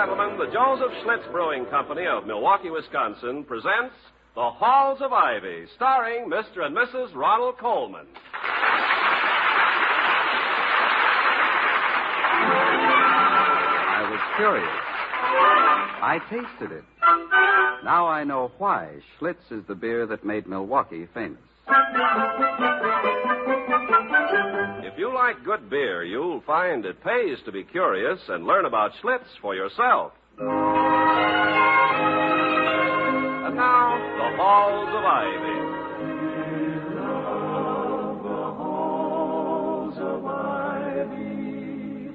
gentlemen, the Joseph Schlitz Brewing Company of Milwaukee, Wisconsin presents The Halls of Ivy, starring Mr. and Mrs. Ronald Colman. I was curious. I tasted it. Now I know why Schlitz is the beer that made Milwaukee famous. If you like good beer, you'll find it pays to be curious and learn about Schlitz for yourself. And now, the Halls of Ivy. We love the halls of ivy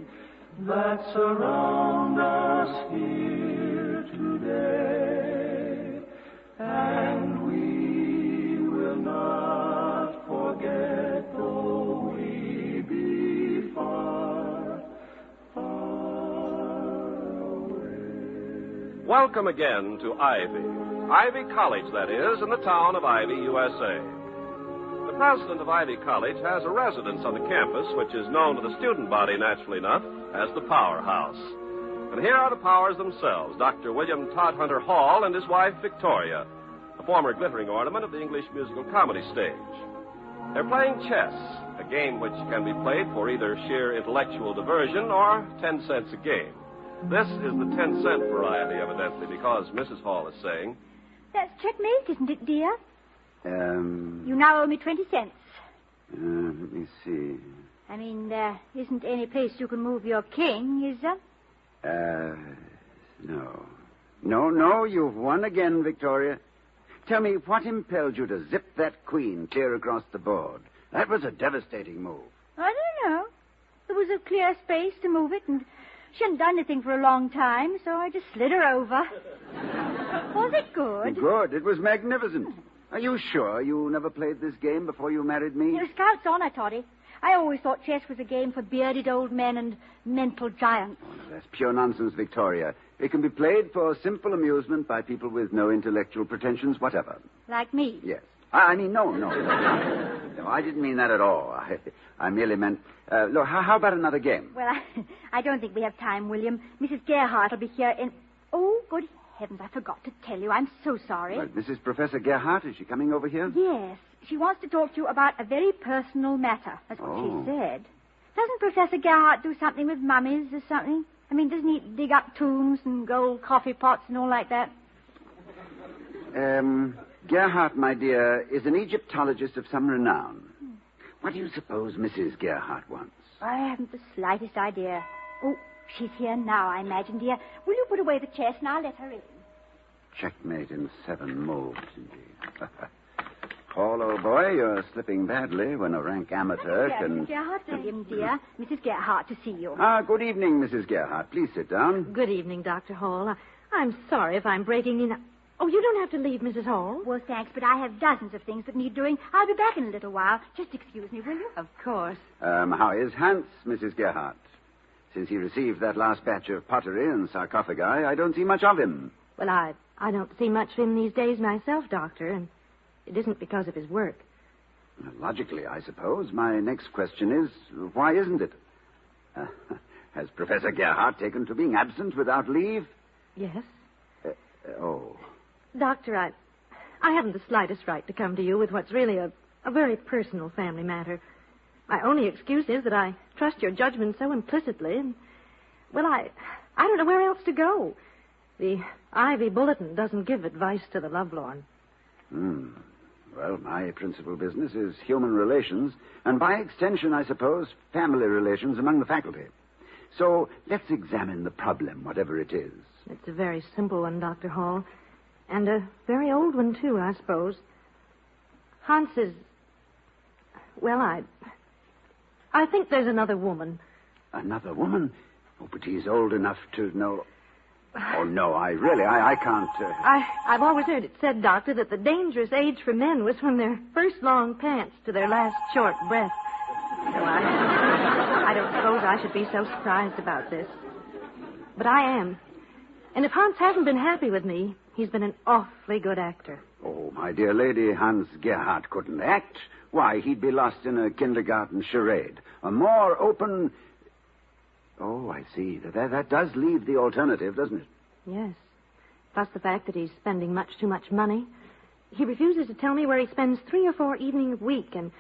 that surround us here today, and we will not forget though we be far, far away. Welcome again to Ivy. Ivy College, that is, in the town of Ivy, USA. The president of Ivy College has a residence on the campus, which is known to the student body, naturally enough, as the Powerhouse. And here are the Powers themselves, Dr. William Todhunter Hall and his wife, Victoria, a former glittering ornament of the English musical comedy stage. They're playing chess, a game which can be played for either sheer intellectual diversion or 10 cents a game. This is the 10-cent variety, evidently, because Mrs. Hall is saying... That's checkmate, isn't it, dear? You now owe me 20 cents. Let me see. I mean, there isn't any place you can move your king, is there? No. No, you've won again, Victoria. Tell me, what impelled you to zip that queen clear across the board? That was a devastating move. I don't know. There was a clear space to move it, and she hadn't done anything for a long time, so I just slid her over. Was it good? Good. It was magnificent. Are you sure you never played this game before you married me? You're Scout's honor, Toddy. I always thought chess was a game for bearded old men and mental giants. Oh, that's pure nonsense, Victoria. It can be played for simple amusement by people with no intellectual pretensions whatever. Like me? Yes. I mean, no. No, I didn't mean that at all. I merely meant... look, how about another game? Well, I don't think we have time, William. Mrs. Gerhardt will be here in... Oh, good heavens, I forgot to tell you. I'm so sorry. Well, Mrs. Professor Gearhart, is she coming over here? Yes. She wants to talk to you about a very personal matter. That's what she said. Doesn't Professor Gearhart do something with mummies or something? I mean, doesn't he dig up tombs and gold coffee pots and all like that? Gerhardt, my dear, is an Egyptologist of some renown. What do you suppose Mrs. Gerhardt wants? I haven't the slightest idea. Oh, she's here now, I imagine, dear. Will you put away the chess and I'll let her in? Checkmate in 7 moves, indeed. Paul, old boy, you're slipping badly when a rank amateur can... Mrs. Gerhardt, William, dear. Mrs. Gerhardt to see you. Good evening, Mrs. Gerhardt. Please sit down. Good evening, Dr. Hall. I'm sorry if I'm breaking in... Oh, you don't have to leave, Mrs. Hall. Well, thanks, but I have dozens of things that need doing. I'll be back in a little while. Just excuse me, will you? Of course. How is Hans, Mrs. Gerhardt? Since he received that last batch of pottery and sarcophagi, I don't see much of him. Well, I don't see much of him these days myself, Doctor, and it isn't because of his work. Logically, I suppose. My next question is, why isn't it? Has Professor Gearhart taken to being absent without leave? Yes. Oh. Doctor, I haven't the slightest right to come to you with what's really a very personal family matter. My only excuse is that I trust your judgment so implicitly, and, well, I don't know where else to go. The Ivy Bulletin doesn't give advice to the lovelorn. Well, my principal business is human relations, and by extension, I suppose, family relations among the faculty. So let's examine the problem, whatever it is. It's a very simple one, Dr. Hall, and a very old one, too, I suppose. Hans is... Well, I think there's another woman. Another woman? Oh, but he's old enough to know... Oh, no, I can't... I've always heard it said, Doctor, that the dangerous age for men was from their first long pants to their last short breath. So I don't suppose I should be so surprised about this. But I am. And if Hans hasn't been happy with me, he's been an awfully good actor. Oh, my dear lady, Hans Gerhardt couldn't act. Why, he'd be lost in a kindergarten charade. A more open... Oh, I see. That does leave the alternative, doesn't it? Yes. Plus the fact that he's spending much too much money. He refuses to tell me where he spends 3 or 4 evenings a week, and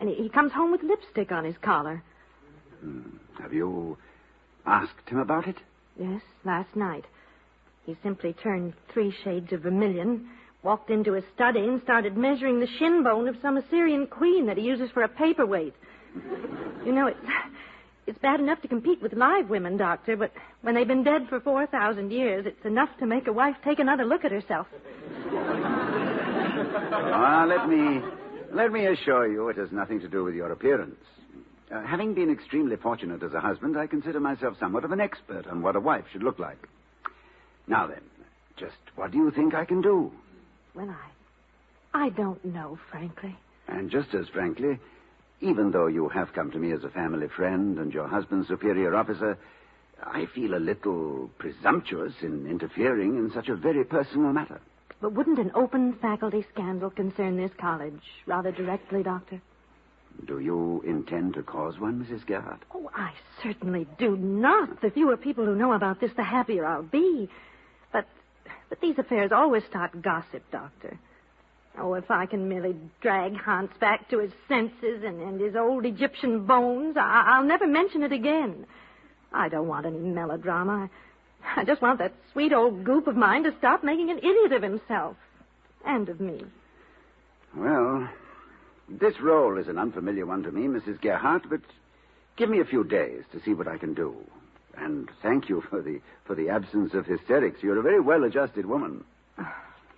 he comes home with lipstick on his collar. Have you asked him about it? Yes, last night. He simply turned 3 shades of vermilion, walked into his study, and started measuring the shin bone of some Assyrian queen that he uses for a paperweight. You know, it's bad enough to compete with live women, Doctor, but when they've been dead for 4,000 years, it's enough to make a wife take another look at herself. Let me assure you it has nothing to do with your appearance. Having been extremely fortunate as a husband, I consider myself somewhat of an expert on what a wife should look like. Now then, just what do you think I can do? Well, I don't know, frankly. And just as frankly, even though you have come to me as a family friend and your husband's superior officer, I feel a little presumptuous in interfering in such a very personal matter. But wouldn't an open faculty scandal concern this college rather directly, Doctor? Do you intend to cause one, Mrs. Gerhardt? Oh, I certainly do not. The fewer people who know about this, the happier I'll be. But these affairs always start gossip, Doctor. Oh, if I can merely drag Hans back to his senses and his old Egyptian bones, I'll never mention it again. I don't want any melodrama. I just want that sweet old goop of mine to stop making an idiot of himself. And of me. Well, this role is an unfamiliar one to me, Mrs. Gerhardt, but give me a few days to see what I can do. And thank you for the absence of hysterics. You're a very well-adjusted woman. Oh,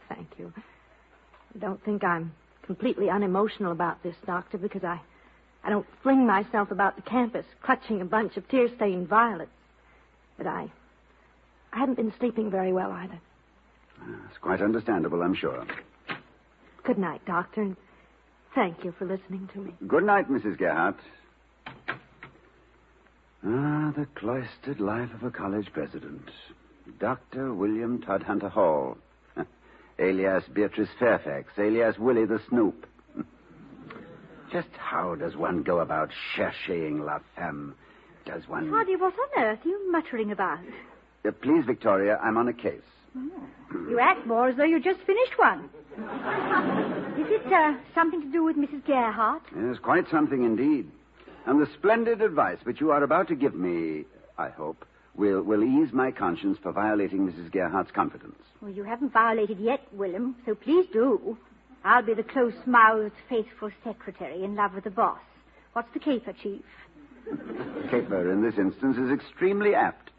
thank you. I don't think I'm completely unemotional about this, Doctor, because I don't fling myself about the campus clutching a bunch of tear-stained violets. But I haven't been sleeping very well either. It's quite understandable, I'm sure. Good night, Doctor, and thank you for listening to me. Good night, Mrs. Gerhardt. The cloistered life of a college president. Dr. William Todhunter Hall, alias Beatrice Fairfax, alias Willie the Snoop. Just how does one go about cherching la femme? Does one... Toddy, what on earth are you muttering about? Please, Victoria, I'm on a case. You act more as though you just finished one. Is it something to do with Mrs. Gearhart? Yes, quite something indeed. And the splendid advice which you are about to give me, I hope, will ease my conscience for violating Mrs. Gerhardt's confidence. Well, you haven't violated yet, Willem, so please do. I'll be the close-mouthed, faithful secretary in love with the boss. What's the caper, Chief? Caper, in this instance, is extremely apt.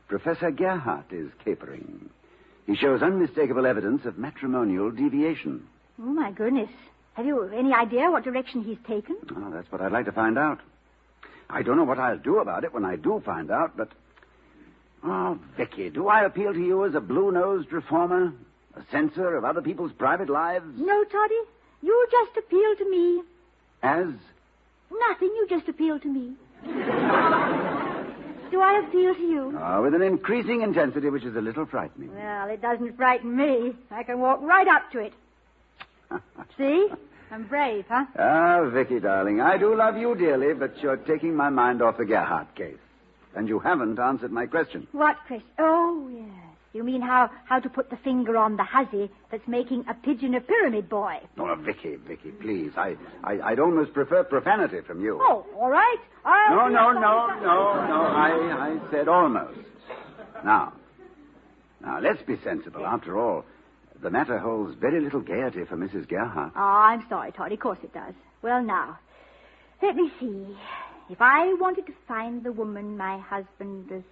Professor Gearhart is capering. He shows unmistakable evidence of matrimonial deviation. Oh, my goodness. Have you any idea what direction he's taken? Oh, that's what I'd like to find out. I don't know what I'll do about it when I do find out, but... Oh, Vicky, do I appeal to you as a blue-nosed reformer? A censor of other people's private lives? No, Toddy. You just appeal to me. As? Nothing. You just appeal to me. Do I appeal to you? Oh, with an increasing intensity which is a little frightening. Well, it doesn't frighten me. I can walk right up to it. See? I'm brave, huh? Ah, Vicky, darling, I do love you dearly, but you're taking my mind off the Gerhardt case. And you haven't answered my question. What question? Oh, yes. You mean how to put the finger on the hussy that's making a pigeon a pyramid boy. Oh, Vicky, please. I'd almost prefer profanity from you. Oh, all right. No. I said almost. Now, let's be sensible. After all, the matter holds very little gaiety for Mrs. Gerhardt. Oh, I'm sorry, Toddy. Of course it does. Well, now, let me see. If I wanted to find the woman my husband is...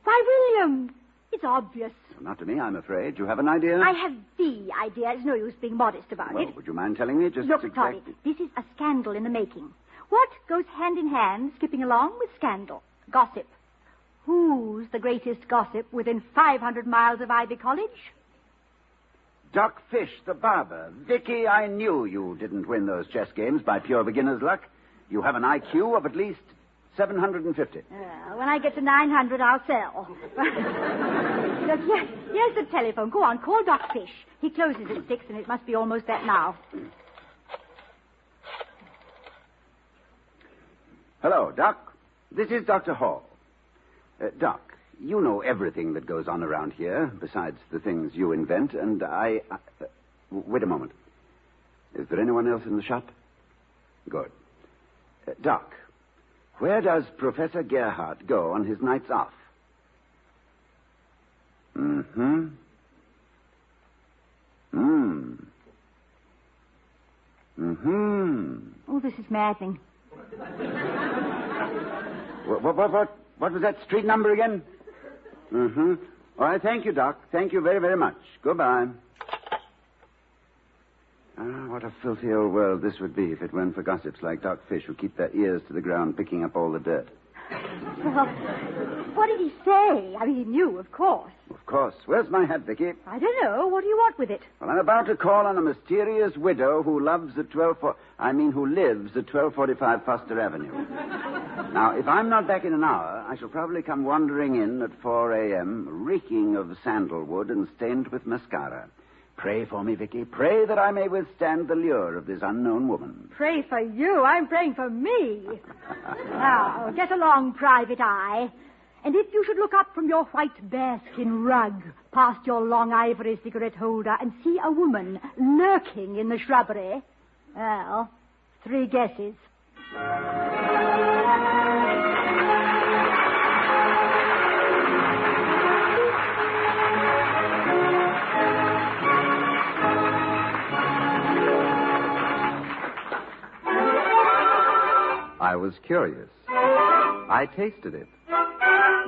Why, William, it's obvious. Well, not to me, I'm afraid. You have an idea? I have the idea. It's no use being modest about it. Well, would you mind telling me just Look, exactly... Toddy, this is a scandal in the making. What goes hand in hand, skipping along with scandal? Gossip. Who's the greatest gossip within 500 miles of Ivy College? Doc Fish, the barber. Vicky, I knew you didn't win those chess games by pure beginner's luck. You have an IQ of at least 750. When I get to 900, I'll sell. Look, here's the telephone. Go on, call Doc Fish. He closes at 6, and it must be almost that now. Hello, Doc. This is Dr. Hall. Doc, you know everything that goes on around here, besides the things you invent, and wait a moment. Is there anyone else in the shop? Good. Doc, where does Professor Gearhart go on his nights off? Mm-hmm. Mm-hmm. Oh, this is maddening. What was that street number again? Mm-hmm. All right, thank you, Doc. Thank you very, very much. Goodbye. What a filthy old world this would be if it weren't for gossips like Doc Fish who keep their ears to the ground picking up all the dirt. Well, what did he say? I mean, he knew, of course. Of course. Where's my hat, Vicky? I don't know. What do you want with it? Well, I'm about to call on a mysterious widow who lives at 1245 Foster Avenue. Now, if I'm not back in an hour, I shall probably come wandering in at 4 a.m., reeking of sandalwood and stained with mascara. Pray for me, Vicky. Pray that I may withstand the lure of this unknown woman. Pray for you. I'm praying for me. Now, get along, Private Eye. And if you should look up from your white bearskin rug past your long ivory cigarette holder and see a woman lurking in the shrubbery, well, 3 guesses. I was curious. I tasted it.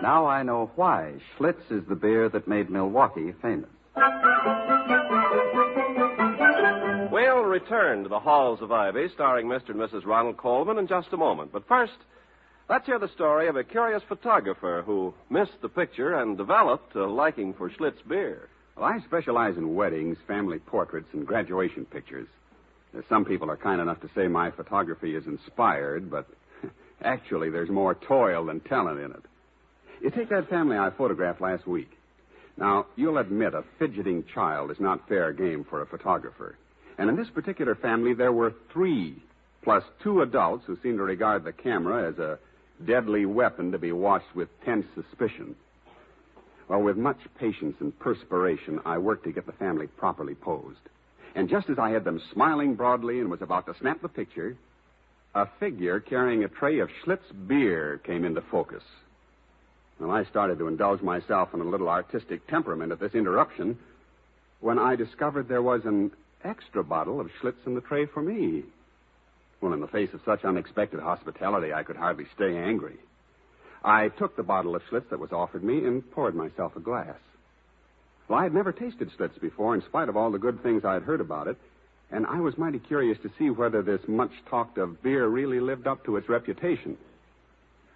Now I know why Schlitz is the beer that made Milwaukee famous. We'll return to the halls of Ivy, starring Mr. and Mrs. Ronald Colman, in just a moment. But first, let's hear the story of a curious photographer who missed the picture and developed a liking for Schlitz beer. Well, I specialize in weddings, family portraits, and graduation pictures. Some people are kind enough to say my photography is inspired, but actually there's more toil than talent in it. You take that family I photographed last week. Now, you'll admit a fidgeting child is not fair game for a photographer. And in this particular family, there were 3, plus 2 adults who seemed to regard the camera as a deadly weapon to be watched with tense suspicion. Well, with much patience and perspiration, I worked to get the family properly posed. And just as I had them smiling broadly and was about to snap the picture, a figure carrying a tray of Schlitz beer came into focus. Well, I started to indulge myself in a little artistic temperament at this interruption when I discovered there was an extra bottle of Schlitz in the tray for me. Well, in the face of such unexpected hospitality, I could hardly stay angry. I took the bottle of Schlitz that was offered me and poured myself a glass. Well, I had never tasted Schlitz before, in spite of all the good things I had heard about it, and I was mighty curious to see whether this much-talked-of beer really lived up to its reputation.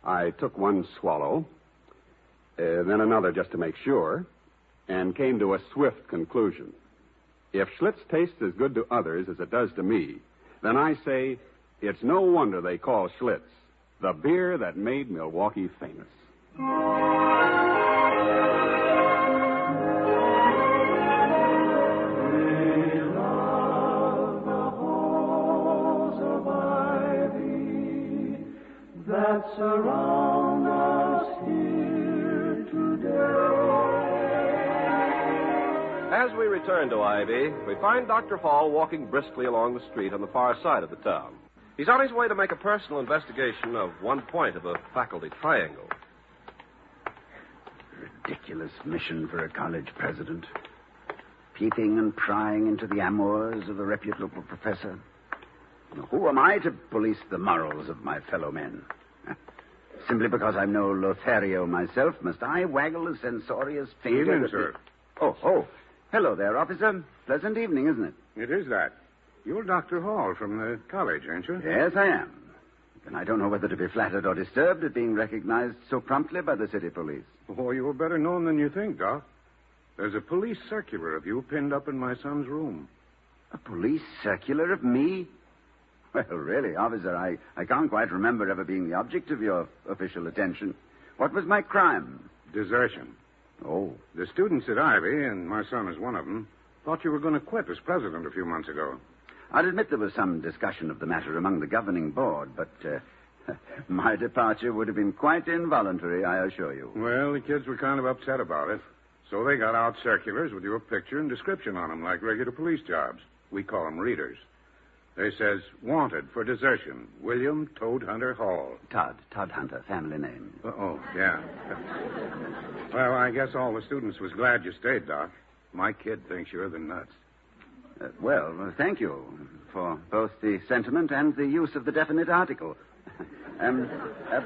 I took one swallow, then another just to make sure, and came to a swift conclusion. If Schlitz tastes as good to others as it does to me, then I say it's no wonder they call Schlitz the beer that made Milwaukee famous. Surround us here today. As we return to Ivy, we find Dr. Hall walking briskly along the street on the far side of the town. He's on his way to make a personal investigation of one point of a faculty triangle. Ridiculous mission for a college president. Peeping and prying into the amours of a reputable professor. Now, who am I to police the morals of my fellow men? Simply because I'm no Lothario myself, must I waggle a censorious finger? Evening, sir. Oh. Hello there, officer. Pleasant evening, isn't it? It is that. You're Dr. Hall from the college, aren't you? Yes, I am. And I don't know whether to be flattered or disturbed at being recognized so promptly by the city police. Oh, you're better known than you think, Doc. There's a police circular of you pinned up in my son's room. A police circular of me? Well, really, officer, I can't quite remember ever being the object of your official attention. What was my crime? Desertion. Oh. The students at Ivy, and my son is one of them, thought you were going to quit as president a few months ago. I'll admit there was some discussion of the matter among the governing board, but My departure would have been quite involuntary, I assure you. Well, the kids were kind of upset about it. So they got out circulars with your picture and description on them, like regular police jobs. We call them readers. They says, wanted for desertion, William Todhunter Hall. Todhunter, family name. Yeah. Well, I guess all the students was glad you stayed, Doc. My kid thinks you're the nuts. Well, thank you for both the sentiment and the use of the definite article.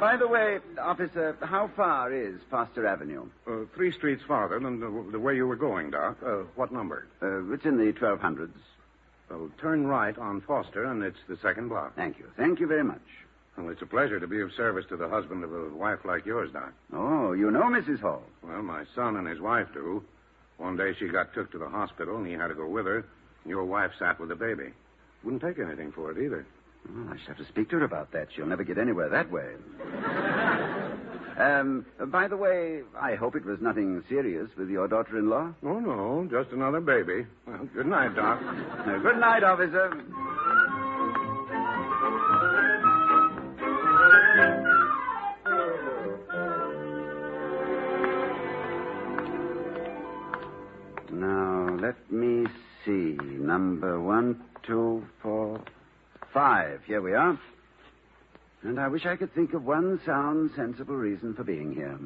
By the way, officer, how far is Foster Avenue? 3 streets farther than the way you were going, Doc. What number? It's in the 1200s. Well, turn right on Foster, and it's the second block. Thank you. Thank you very much. Well, it's a pleasure to be of service to the husband of a wife like yours, Doc. Oh, you know Mrs. Hall? Well, my son and his wife do. One day she got took to the hospital, and he had to go with her. Your wife sat with the baby. Wouldn't take anything for it either. Well, I shall have to speak to her about that. She'll never get anywhere that way. By the way, I hope it was nothing serious with your daughter-in-law? Oh, no, just another baby. Well, good night, Doc. Good night, officer. Now, let me see. Number 1, 2, 4, 5. Here we are. And I wish I could think of one sound, sensible reason for being here.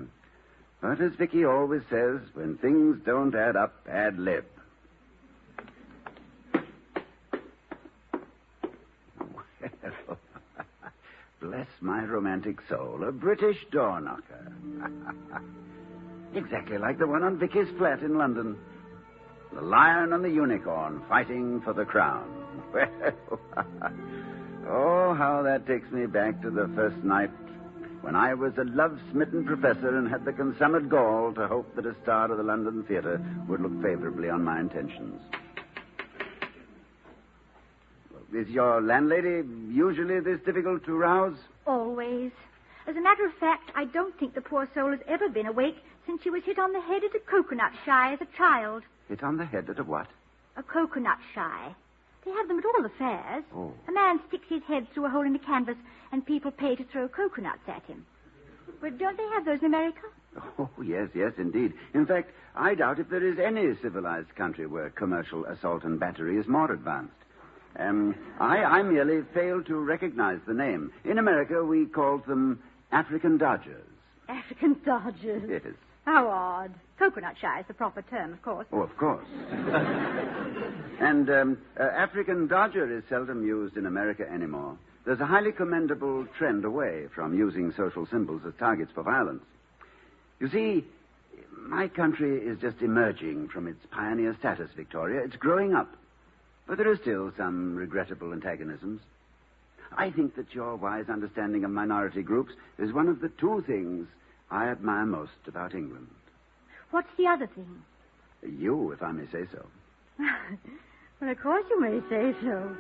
But as Vicky always says, when things don't add up, ad lib. Well, bless my romantic soul, a British door knocker. Exactly like the one on Vicky's flat in London. The lion and the unicorn fighting for the crown. Well, oh, how that takes me back to the first night when I was a love-smitten professor and had the consummate gall to hope that a star of the London theater would look favorably on my intentions. Is your landlady usually this difficult to rouse? Always. As a matter of fact, I don't think the poor soul has ever been awake since she was hit on the head at a coconut shy as a child. Hit on the head at a what? A coconut shy. They have them at all the fairs. Oh. A man sticks his head through a hole in the canvas and people pay to throw coconuts at him. But don't they have those in America? Oh, yes, indeed. In fact, I doubt if there is any civilized country where commercial assault and battery is more advanced. I merely fail to recognize the name. In America, we call them African Dodgers. African Dodgers? Yes. How odd. Coconut shy is the proper term, of course. Oh, of course. And African Dodger is seldom used in America anymore. There's a highly commendable trend away from using social symbols as targets for violence. You see, my country is just emerging from its pioneer status, Victoria. It's growing up. But there are still some regrettable antagonisms. I think that your wise understanding of minority groups is one of the 2 things I admire most about England. What's the other thing? You, if I may say so. Well, of course you may say so.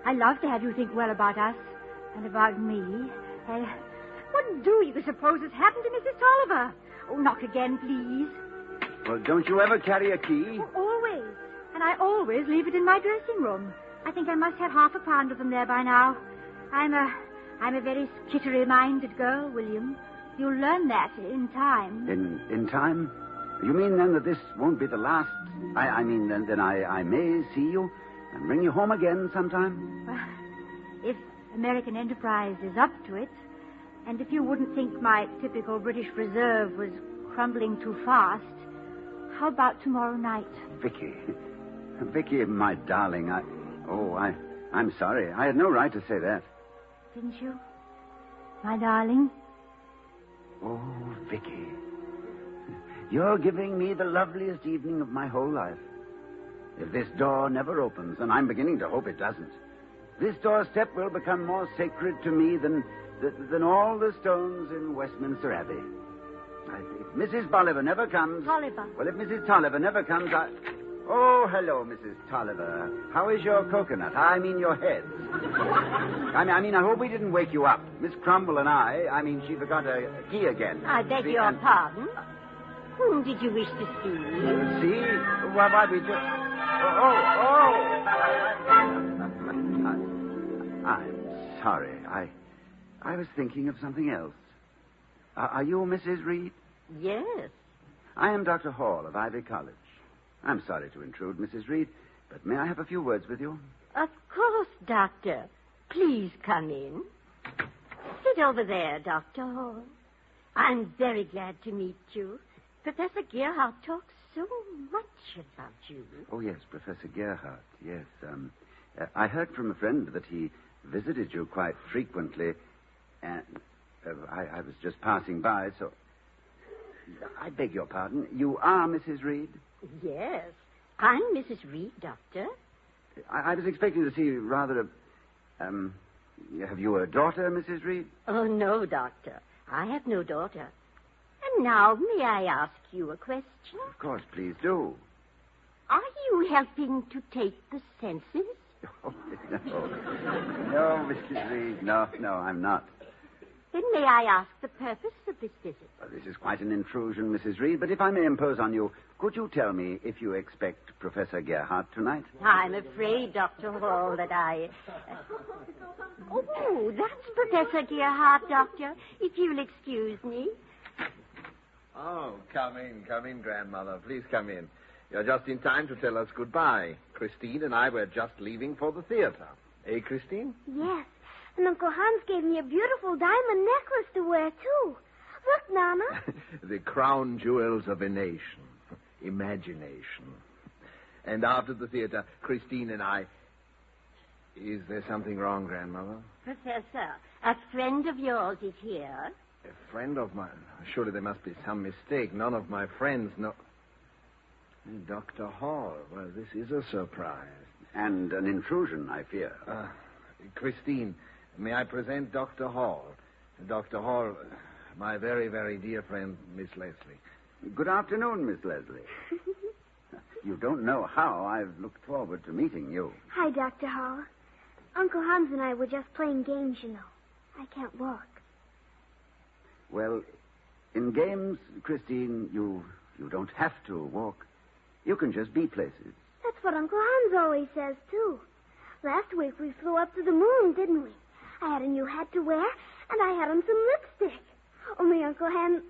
I love to have you think well about us and about me. What do you suppose has happened to Mrs. Tolliver? Oh, knock again, please. Well, don't you ever carry a key? Oh, always. And I always leave it in my dressing room. I think I must have half a pound of them there by now. I'm a very skittery-minded girl, William. You'll learn that in time. In time? You mean, then, that this won't be the last... I mean, then I may see you and bring you home again sometime? Well, if American enterprise is up to it, and if you wouldn't think my typical British reserve was crumbling too fast, how about tomorrow night? Vicky, my darling, I'm sorry. I had no right to say that. Didn't you? My darling? Oh, Vicky. You're giving me the loveliest evening of my whole life. If this door never opens, and I'm beginning to hope it doesn't, this doorstep will become more sacred to me than all the stones in Westminster Abbey. If Mrs. Bolivar never comes... Tolliver. Well, if Mrs. Tolliver never comes, Oh, hello, Mrs. Tolliver. How is your coconut? I mean your head. I mean, I hope we didn't wake you up. Miss Crumble and she forgot a key again. I beg your pardon? Whom did you wish to see? See? Why, we just... I'm sorry. I was thinking of something else. Are you Mrs. Reed? Yes. I am Dr. Hall of Ivy College. I'm sorry to intrude, Mrs. Reed, but may I have a few words with you? Of course, Doctor. Please come in. Sit over there, Dr. Hall. I'm very glad to meet you. Professor Gearhart talks so much about you. Oh, yes, Professor Gearhart, yes. I heard from a friend that he visited you quite frequently, and I was just passing by, so... I beg your pardon. You are Mrs. Reed? Yes. I'm Mrs. Reed, Doctor. I was expecting to see rather a... have you a daughter, Mrs. Reed? Oh, no, Doctor. I have no daughter. And now, may I ask you a question? Of course, please do. Are you helping to take the census? Oh, no. No, Mrs. Reed. No, I'm not. Then may I ask the purpose of this visit? Well, this is quite an intrusion, Mrs. Reed, but if I may impose on you, could you tell me if you expect Professor Gearhart tonight? I'm afraid, Dr. Hall, that I... Oh, that's Professor Gearhart, Doctor, if you'll excuse me. Oh, come in, Grandmother. Please come in. You're just in time to tell us goodbye. Christine and I were just leaving for the theater. Eh, Christine? Yes. And Uncle Hans gave me a beautiful diamond necklace to wear, too. Look, Nana. The crown jewels of a nation. Imagination. And after the theater, Christine and I... Is there something wrong, Grandmother? Professor, a friend of yours is here. A friend of mine? Surely there must be some mistake. None of my friends know... Dr. Hall. Well, this is a surprise. And an intrusion, I fear. Christine, may I present Dr. Hall? Dr. Hall, my very, very dear friend, Miss Leslie. Good afternoon, Miss Leslie. You don't know how I've looked forward to meeting you. Hi, Dr. Hall. Uncle Hans and I were just playing games, you know. I can't walk. Well, in games, Christine, you don't have to walk. You can just be places. That's what Uncle Hans always says, too. Last week we flew up to the moon, didn't we? I had a new hat to wear, and I had on some lipstick. Only Uncle Hans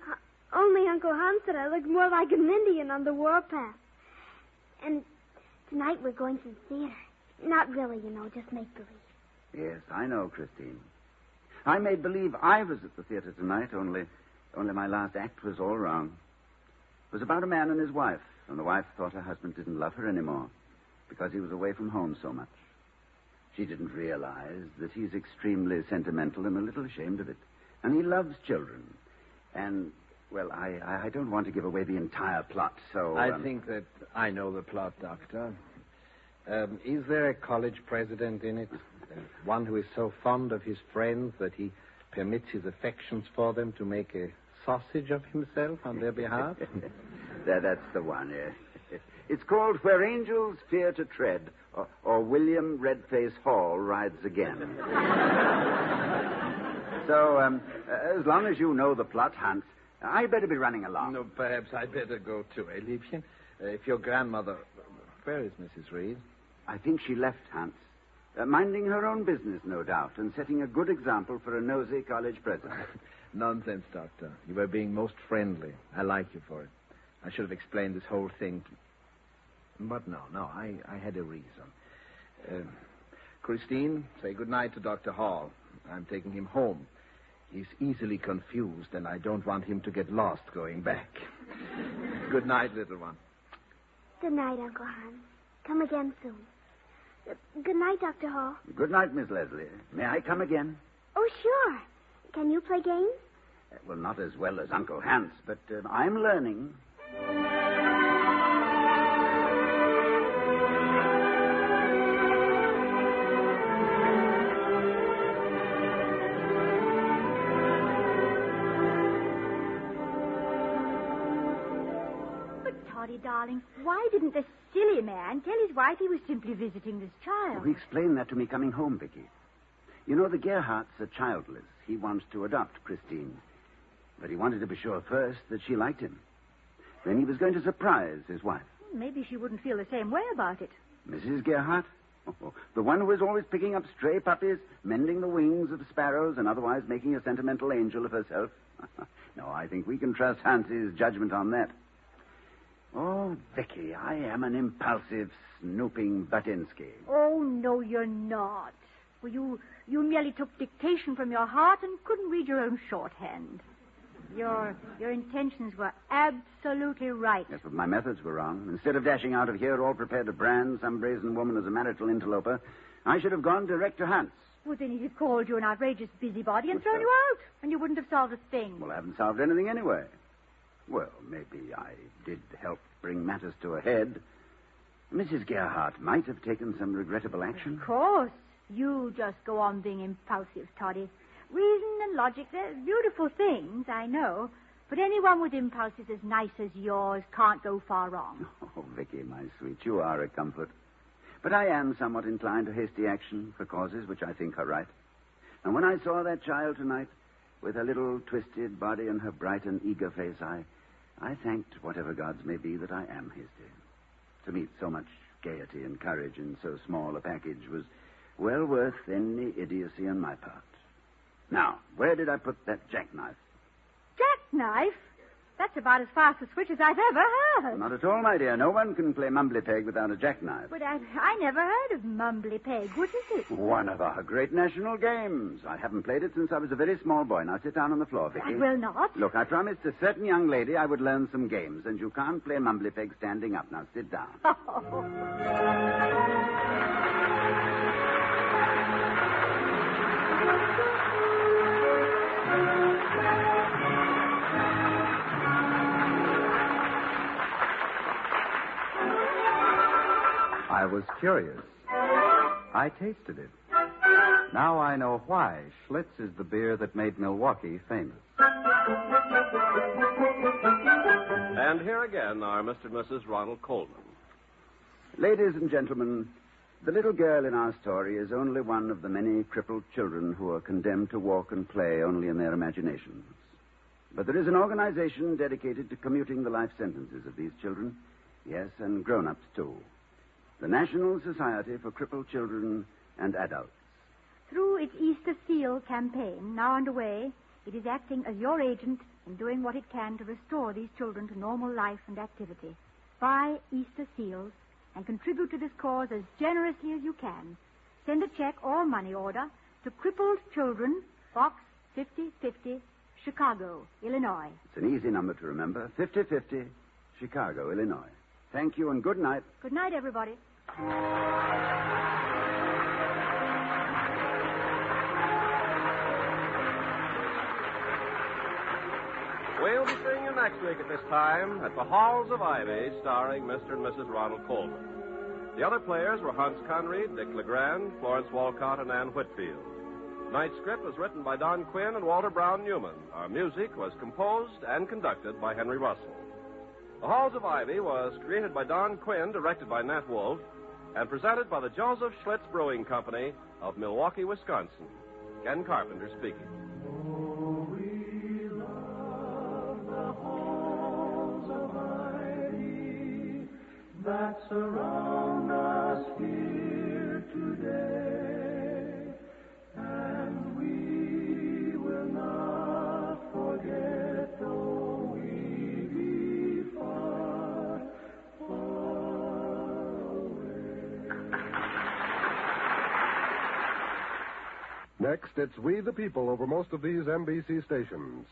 said I looked more like an Indian on the warpath. And tonight we're going to the theater. Not really, you know, just make-believe. Yes, I know, Christine. I made believe I was at the theater tonight, only my last act was all wrong. It was about a man and his wife, and the wife thought her husband didn't love her anymore because he was away from home so much. She didn't realize that he's extremely sentimental and a little ashamed of it. And he loves children. And, well, I don't want to give away the entire plot, so... I think that I know the plot, Doctor. Is there a college president in it? One who is so fond of his friends that he permits his affections for them to make a sausage of himself on their behalf? That's the one, yes. It's called Where Angels Fear to Tread, or William Redface Hall Rides Again. So, as long as you know the plot, Hans, I'd better be running along. No, perhaps I'd better go too, eh, Liebchen? If your grandmother... Where is Mrs. Reed? I think she left, Hans. Minding her own business, no doubt, and setting a good example for a nosy college president. Nonsense, Doctor. You were being most friendly. I like you for it. I should have explained this whole thing. But no, I had a reason. Christine, say goodnight to Dr. Hall. I'm taking him home. He's easily confused, and I don't want him to get lost going back. Good night, little one. Good night, Uncle Hans. Come again soon. Good night, Dr. Hall. Good night, Miss Leslie. May I come again? Oh, sure. Can you play games? Well, not as well as Uncle Hans, but I'm learning. Darling, why didn't the silly man tell his wife he was simply visiting this child? He explained that to me coming home, Vicky. You know, the Gerhardts are childless. He wants to adopt Christine. But he wanted to be sure first that she liked him. Then he was going to surprise his wife. Maybe she wouldn't feel the same way about it. Mrs. Gerhardt? The one who is always picking up stray puppies, mending the wings of sparrows, and otherwise making a sentimental angel of herself? No, I think we can trust Hansie's judgment on that. Oh, Vicky, I am an impulsive, snooping Batinsky. Oh, no, you're not. Well, you merely took dictation from your heart and couldn't read your own shorthand. Your intentions were absolutely right. Yes, but my methods were wrong. Instead of dashing out of here all prepared to brand some brazen woman as a marital interloper, I should have gone direct to Hans. Well, then he'd have called you an outrageous busybody and thrown you out, and you wouldn't have solved a thing. Well, I haven't solved anything anyway. Well, maybe I did help bring matters to a head. Mrs. Gerhardt might have taken some regrettable action. Of course. You just go on being impulsive, Toddy. Reason and logic, they're beautiful things, I know. But anyone with impulses as nice as yours can't go far wrong. Oh, Vicky, my sweet, you are a comfort. But I am somewhat inclined to hasty action for causes which I think are right. And when I saw that child tonight, with her little twisted body and her bright and eager face, I thanked whatever gods may be that I am hasty. To meet so much gaiety and courage in so small a package was well worth any idiocy on my part. Now, where did I put that jackknife? Jackknife? That's about as fast a switch as I've ever heard. Not at all, my dear. No one can play mumbly peg without a jackknife. But I never heard of mumbly peg. What is it? One of our great national games. I haven't played it since I was a very small boy. Now sit down on the floor, Vicky. I will not. Look, I promised a certain young lady I would learn some games, and you can't play mumbly peg standing up. Now sit down. I was curious. I tasted it. Now I know why Schlitz is the beer that made Milwaukee famous. And here again are Mr. and Mrs. Ronald Colman. Ladies and gentlemen, the little girl in our story is only one of the many crippled children who are condemned to walk and play only in their imaginations. But there is an organization dedicated to commuting the life sentences of these children. Yes, and grown-ups, too. The National Society for Crippled Children and Adults. Through its Easter Seal campaign, now underway, it is acting as your agent and doing what it can to restore these children to normal life and activity. Buy Easter Seals and contribute to this cause as generously as you can. Send a check or money order to Crippled Children, Box 5050, Chicago, Illinois. It's an easy number to remember, 5050, Chicago, Illinois. Thank you and good night. Good night, everybody. We'll be seeing you next week at this time at the Halls of Ivy, starring Mr. and Mrs. Ronald Colman. The other players were Hans Conried, Dick LeGrand, Florence Walcott, and Ann Whitfield. Tonight's script was written by Don Quinn and Walter Brown Newman. Our music was composed and conducted by Henry Russell. The Halls of Ivy was created by Don Quinn, directed by Nat Wolf, and presented by the Joseph Schlitz Brewing Company of Milwaukee, Wisconsin. Ken Carpenter speaking. Oh, we love the halls of ivy that surround us here today, and we will not forget though we be far, far away. Next, it's We the People over most of these NBC stations.